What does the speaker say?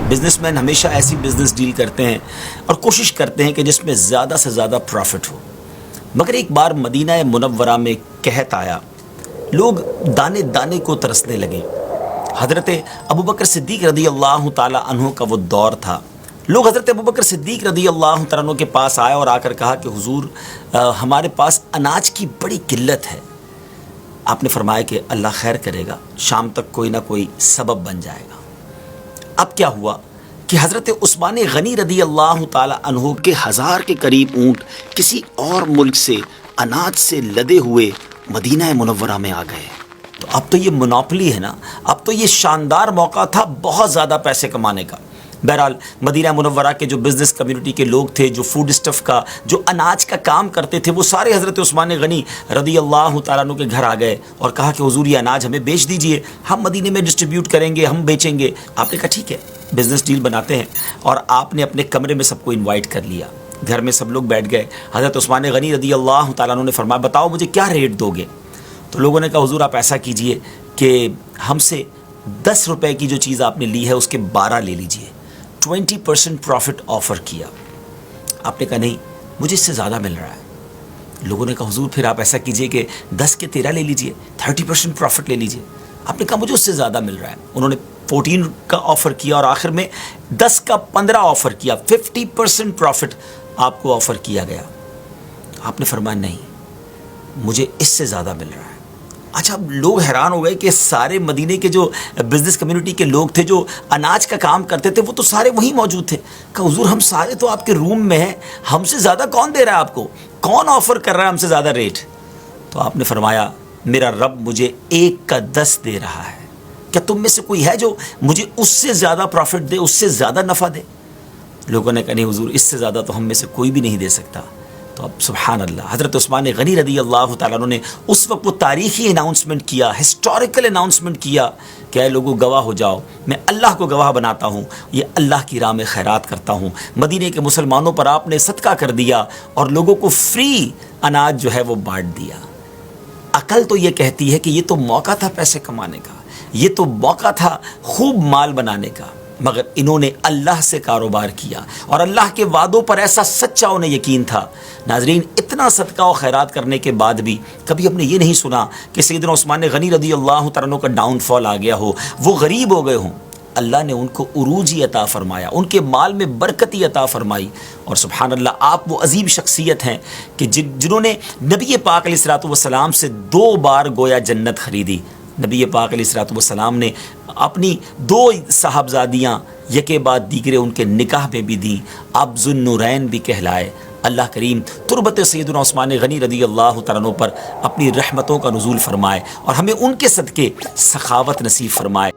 Business man ہمیشہ ایسی business deal کرتے ہیں اور کوشش کرتے ہیں کہ جس میں زیادہ سے زیادہ پروفٹ ہو. مگر ایک بار مدینہ منورہ میں قحط آیا، لوگ دانے دانے کو ترسنے لگے. حضرت ابوبکر صدیق رضی اللہ تعالی عنہ کا وہ دور تھا. لوگ حضرت ابوبکر صدیق رضی اللہ تعالیٰ عنہ کے پاس آئے اور آ کر کہا کہ حضور ہمارے پاس اناج کی بڑی قلت ہے. آپ نے فرمایا کہ اللہ خیر کرے گا، شام تک کوئی نہ کوئی سبب بن جائے گا. اب کیا ہوا کہ حضرت عثمان غنی رضی اللہ تعالی عنہ کے 1000 کے قریب اونٹ کسی اور ملک سے اناج سے لدے ہوئے مدینہ منورہ میں آ گئے. تو اب تو یہ منوپلی ہے نا، اب تو یہ شاندار موقع تھا بہت زیادہ پیسے کمانے کا. بہرحال مدینہ منورہ کے جو بزنس کمیونٹی کے لوگ تھے، جو فوڈ اسٹف کا، جو اناج کا کام کرتے تھے، وہ سارے حضرت عثمان غنی رضی اللہ تعالیٰ عنہ کے گھر آ گئے اور کہا کہ حضور یہ اناج ہمیں بیچ دیجئے، ہم مدینے میں ڈسٹریبیوٹ کریں گے، ہم بیچیں گے. آپ نے کہا ٹھیک ہے، بزنس ڈیل بناتے ہیں. اور آپ نے اپنے کمرے میں سب کو انوائٹ کر لیا، گھر میں سب لوگ بیٹھ گئے. حضرت عثمان غنی رضی اللہ تعالیٰ عنہ نے فرمایا بتاؤ مجھے کیا ریٹ دو گے؟ تو لوگوں نے کہا حضور آپ ایسا کیجئے کہ ہم سے 10 روپے کی جو چیز آپ نے لی ہے اس کے 12 لے لیجئے. 20% پروفٹ آفر کیا. آپ نے کہا نہیں مجھے اس سے زیادہ مل رہا ہے. لوگوں نے کہا حضور پھر آپ ایسا کیجئے کہ 10 کے 13 لے لیجئے، 30% پروفٹ لے لیجئے. آپ نے کہا مجھے اس سے زیادہ مل رہا ہے. انہوں نے 14 کا آفر کیا اور آخر میں 10 کا 15 آفر کیا. 50% پروفٹ آپ کو آفر کیا گیا. آپ نے فرمایا نہیں مجھے اس سے زیادہ مل رہا ہے. اچھا اب لوگ حیران ہو گئے کہ سارے مدینے کے جو بزنس کمیونٹی کے لوگ تھے، جو اناج کا کام کرتے تھے، وہ تو سارے وہیں موجود تھے. کہ حضور ہم سارے تو آپ کے روم میں ہیں، ہم سے زیادہ کون دے رہا ہے آپ کو؟ کون آفر کر رہا ہے ہم سے زیادہ ریٹ؟ تو آپ نے فرمایا میرا رب مجھے 1 کا 10 دے رہا ہے. کیا تم میں سے کوئی ہے جو مجھے اس سے زیادہ پروفٹ دے، اس سے زیادہ نفع دے؟ لوگوں نے کہا نہیں حضور اس سے زیادہ تو ہم میں سے کوئی بھی نہیں دے سکتا. تو اب سبحان اللہ حضرت عثمان غنی رضی اللہ تعالیٰ عنہ نے اس وقت وہ تاریخی اناؤنسمنٹ کیا، ہسٹوریکل اناؤنسمنٹ کیا کہ اے لوگوں گواہ ہو جاؤ، میں اللہ کو گواہ بناتا ہوں، یہ اللہ کی راہ میں خیرات کرتا ہوں. مدینے کے مسلمانوں پر آپ نے صدقہ کر دیا اور لوگوں کو فری اناج جو ہے وہ بانٹ دیا. عقل تو یہ کہتی ہے کہ یہ تو موقع تھا پیسے کمانے کا، یہ تو موقع تھا خوب مال بنانے کا، مگر انہوں نے اللہ سے کاروبار کیا اور اللہ کے وعدوں پر ایسا سچا انہیں یقین تھا. ناظرین اتنا صدقہ و خیرات کرنے کے بعد بھی کبھی ہم نے یہ نہیں سنا کہ سیدنا عثمان غنی رضی اللہ تعالیٰ عنہ کا ڈاؤن فال آ گیا ہو، وہ غریب ہو گئے ہوں. اللہ نے ان کو عروجی عطا فرمایا، ان کے مال میں برکتی عطا فرمائی. اور سبحان اللہ آپ وہ عظیم شخصیت ہیں کہ جنہوں نے نبی پاک علیہ الصلوۃ والسلام سے 2 بار گویا جنت خریدی. نبی پاک علیہ الصلوۃ والسلام نے اپنی 2 صاحبزادیاں یکے بعد دیگرے ان کے نکاح میں بھی دیں، آپ ذو النورین بھی کہلائے. اللہ کریم تربت سیدنا عثمان غنی رضی اللہ تعالیٰ عنہ پر اپنی رحمتوں کا نزول فرمائے اور ہمیں ان کے صدقے سخاوت نصیب فرمائے.